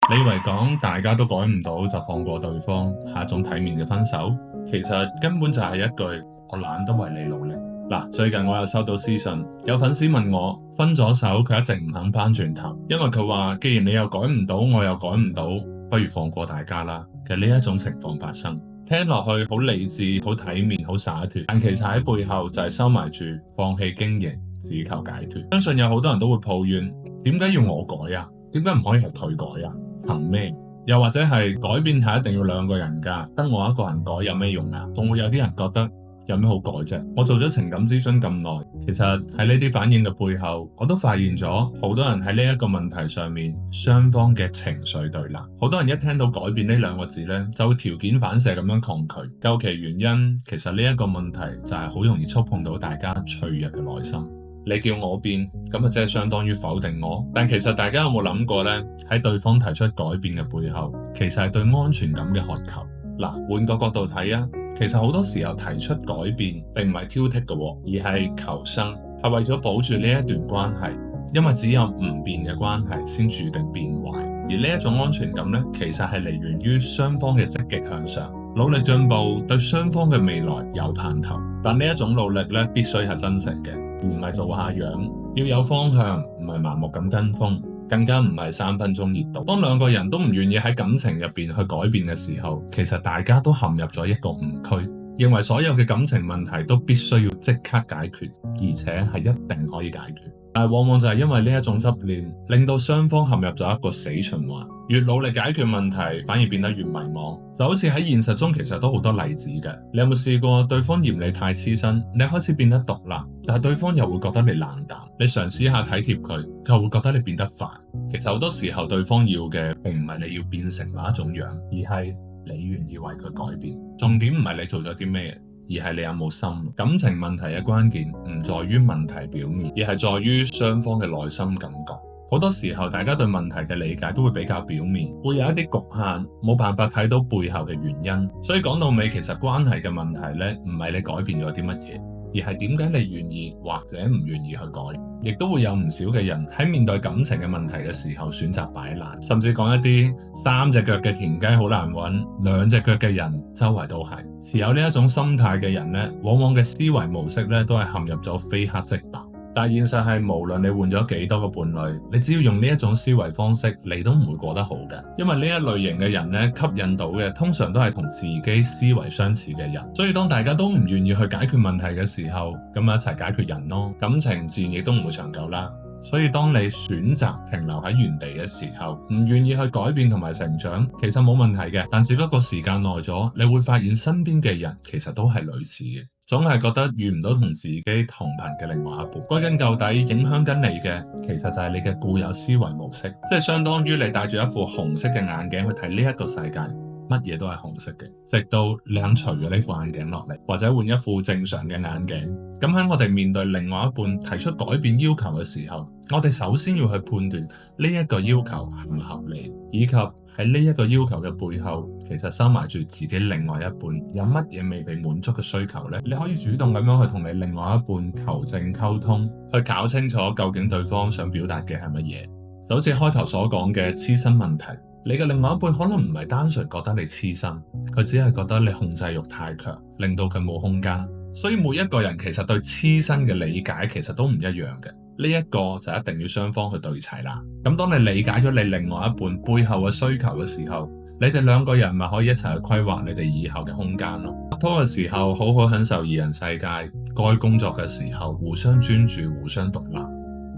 你以為講大家都改唔到就放過對方係一種體面嘅分手？其實根本就係一句我懶得為你努力。嗱，最近我又收到私信，有粉絲問我分咗手，佢一直唔肯翻轉頭，因為佢話既然你又改唔到，我又改唔到，不如放過大家啦。其實呢一種情況發生，聽落去好理智、好體面、好灑脫，但其實喺背後就係收埋住放棄經營，只求解脫。相信有好多人都會抱怨，點解要我改啊？點解唔可以係佢改啊？憑咩？又或者係改變係一定要兩個人㗎，得我一個人改有咩用啊？仲會有啲人覺得有咩好改啫？我做咗情感諮詢咁耐，其實喺呢啲反應嘅背後，我都發現咗好多人喺呢一個問題上面，雙方嘅情緒對立。好多人一聽到改變呢兩個字呢，就會條件反射咁樣抗拒。究其原因，其實呢一個問題就係好容易觸碰到大家脆弱嘅內心。你叫我變，咁啊即係相當於否定我。但其實大家有冇諗過呢？喺對方提出改變嘅背後，其實係對安全感嘅渴求。嗱，換個角度睇啊，其實好多時候提出改變並唔係挑剔嘅，而係求生，係為咗保住呢一段關係。因為只有唔變嘅關係先注定變壞。而呢一種安全感呢，其實係嚟源於雙方嘅積極向上，努力進步，對雙方嘅未來有盼頭。但呢一種努力呢，必須係真誠嘅，而唔係做下樣，要有方向，唔係盲目咁跟風，更加唔係3分鐘熱度。當兩個人都唔願意喺感情入邊去改變嘅時候，其實大家都陷入咗一個誤區，認為所有嘅感情問題都必須要即刻解決，而且係一定可以解決。但往往就係因為呢一種執念，令到雙方陷入咗一個死循環，越努力解決問題，反而變得越迷茫。就好似喺現實中，其實都好多例子嘅。你有冇試過對方嫌你太黐身，你開始變得獨立，但係對方又會覺得你冷淡。你嘗試下體貼佢，佢又會覺得你變得煩。其實好多時候，對方要嘅並唔係你要變成某一種樣，而係你願意為佢改變。重點唔係你做咗啲咩，而係你有冇心。感情問題嘅關鍵唔在於問題表面，而係在於雙方嘅內心感覺。好多時候大家對問題嘅理解都會比較表面，會有一啲局限，冇辦法睇到背後嘅原因。所以講到尾，其實關係嘅問題呢，唔係你改變咗啲乜嘢，而係點解你願意或者唔願意去改。亦都會有唔少嘅人喺面對感情嘅問題嘅時候選擇擺爛，甚至講一啲3隻腳嘅田雞好難揾，2隻腳嘅人周圍都係。持有呢一種心態嘅人呢，往往嘅思維模式呢，都係陷入咗非黑即白。但現實係，無論你換咗幾多個伴侶，你只要用呢一種思維方式，你都唔會過得好嘅。因為呢一類型嘅人呢，吸引到嘅通常都係同自己思維相似嘅人。所以當大家都唔願意去解決問題嘅時候，咁咪一齊解決人咯。感情自然亦都唔會長久啦。所以當你選擇停留喺原地嘅時候，唔願意去改變同埋成長，其實冇問題嘅。但只不過時間耐咗，你會發現身邊嘅人其實都係類似嘅。總係覺得遇唔到同自己同頻嘅另外一半，歸根究底影響緊你嘅，其實就係你嘅固有思維模式，即係相當於你戴住一副紅色嘅眼鏡去睇呢一個世界，乜嘢都係紅色嘅，直到你肯除咗呢副眼鏡落嚟，或者換一副正常嘅眼鏡。咁喺我哋面對另外一半提出改變要求嘅時候，我哋首先要去判斷呢一個要求合唔合理，以及喺呢一個要求嘅背後，其實收埋住自己另外一半有乜嘢未被滿足嘅需求呢？你可以主動咁樣去同你另外一半求證溝通，去搞清楚究竟對方想表達嘅係乜嘢。就好似開頭所講嘅黐身問題，你嘅另外一半可能唔係單純覺得你黐身，佢只係覺得你控制欲太強，令到佢冇空間。所以每一個人其實對黐身嘅理解其實都唔一樣嘅。呢一個就一定要雙方去對齊啦。咁當你理解咗你另外一半背後嘅需求嘅時候，你哋兩個人咪可以一齊去規劃你哋以後嘅空間咯。拍拖嘅時候好好享受二人世界，該工作嘅時候互相專注、互相獨立，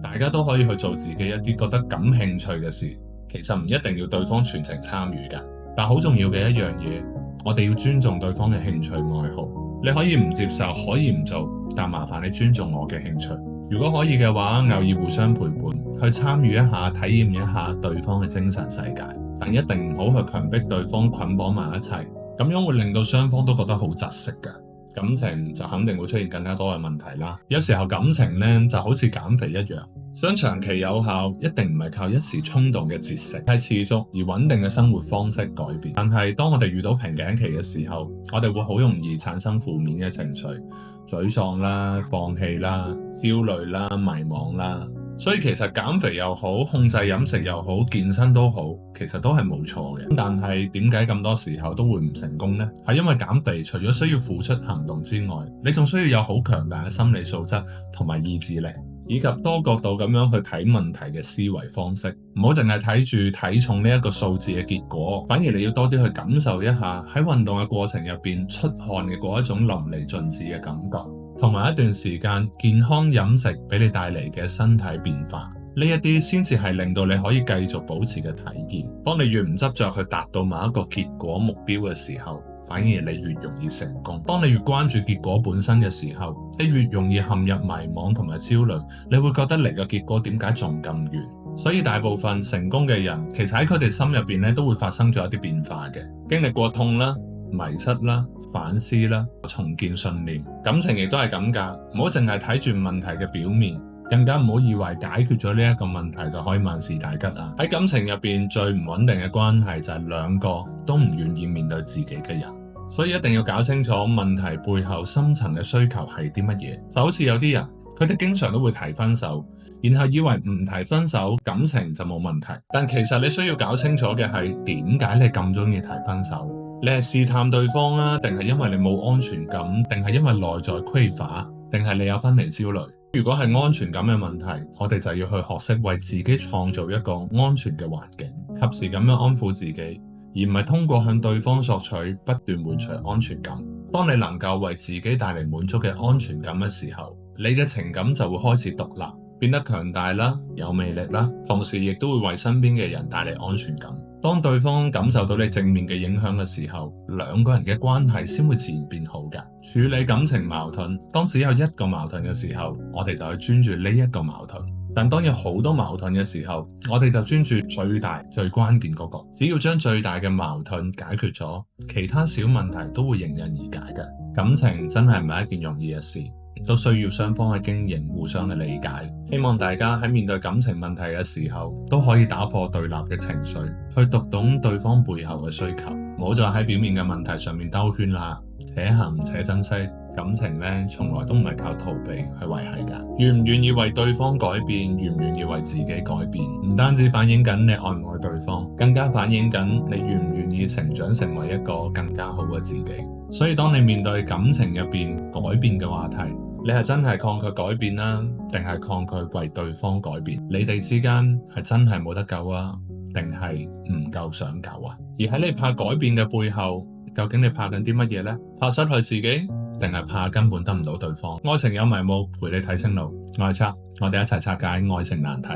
大家都可以去做自己一啲覺得感興趣嘅事。其實唔一定要對方全程參與㗎，但好重要嘅一樣嘢，我哋要尊重對方嘅興趣愛好。你可以唔接受，可以唔做，但麻煩你尊重我嘅興趣。如果可以嘅話，偶爾互相陪伴，去參與一下，體驗一下對方嘅精神世界，但一定唔好去強迫對方捆綁埋一齊，咁樣會令到雙方都覺得好窒息㗎。感情就肯定會出現更加多嘅問題啦。有時候感情呢就好似減肥一樣，想長期有效，一定唔係靠一時衝動嘅節食，係持續而穩定嘅生活方式改變。但係當我哋遇到瓶頸期嘅時候，我哋會好容易產生負面嘅情緒，沮喪啦、放棄啦、焦慮啦、迷茫啦。所以其實減肥又好，控制飲食又好，健身都好，其實都係冇錯嘅。但係點解咁多時候都會唔成功呢？係因為減肥除咗需要付出行動之外，你仲需要有好強大嘅心理素質同埋意志力，以及多角度咁樣去睇問題嘅思維方式。唔好淨係睇住體重呢一個數字嘅結果，反而你要多啲去感受一下喺運動嘅過程入邊出汗嘅嗰一種淋漓盡致嘅感覺。同埋一段時間健康飲食俾你帶嚟嘅身體變化，呢一啲先至係令到你可以繼續保持嘅體驗。當你越唔執着去達到某一個結果目標嘅時候，反而你越容易成功。當你越關注結果本身嘅時候，你越容易陷入迷惘同埋焦慮，你會覺得離個結果點解仲咁遠？所以大部分成功嘅人，其實喺佢哋心入邊咧都會發生咗一啲變化嘅，經歷過痛啦、迷失啦、反思啦、重建信念。感情亦都係咁㗎，唔好淨係睇住問題嘅表面，更加唔好以為解決咗呢一個問題就可以萬事大吉啊！喺感情入邊最唔穩定嘅關係就係兩個都唔願意面對自己嘅人，所以一定要搞清楚問題背後深層嘅需求係啲乜嘢。就好似有啲人，佢哋經常都會提分手，然後以為唔提分手感情就冇問題，但其實你需要搞清楚嘅係點解你咁中意提分手？你係試探對方啊，定係因為你冇安全感，定係因為內在匱乏，定係你有分離焦慮？如果係安全感嘅問題，我哋就要去學識為自己創造一個安全嘅環境，及時咁樣安撫自己，而唔係通過向對方索取不斷換取安全感。當你能夠為自己帶嚟滿足嘅安全感嘅時候，你嘅情感就會開始獨立，變得強大啦，有魅力啦，同時亦都會為身邊嘅人帶嚟安全感。當對方感受到你正面嘅影響嘅時候，兩個人嘅關係先會自然變好㗎。處理感情矛盾，當只有一個矛盾嘅時候，我哋就去專注呢一個矛盾；但當有好多矛盾嘅時候，我哋就專注最大最關鍵嗰個。只要將最大嘅矛盾解決咗，其他小問題都會迎刃而解嘅。感情真係唔係一件容易嘅事，都需要雙方嘅經營，互相嘅理解。希望大家喺面對感情問題嘅時候，都可以打破對立嘅情緒，去讀懂對方背後嘅需求，唔好再喺表面嘅問題上面兜圈啦。且行且珍惜，感情呢，從來都唔係靠逃避去維繫㗎。願唔願意為對方改變，願唔願意為自己改變，唔單止反映緊你愛唔愛對方，更加反映緊你願唔願意成長成為一個更加好嘅自己。所以當你面對感情入邊改變嘅話題，你係真係抗拒改變啦，定係抗拒為對方改變？你哋之間係真係冇得救啊，定係唔夠想救啊？而喺你怕改變嘅背後，究竟你怕緊啲乜嘢呢？怕失去自己，定係怕根本得唔到對方？愛情有迷霧，陪你睇清路。我係Chuck，我哋一齊拆解愛情難題。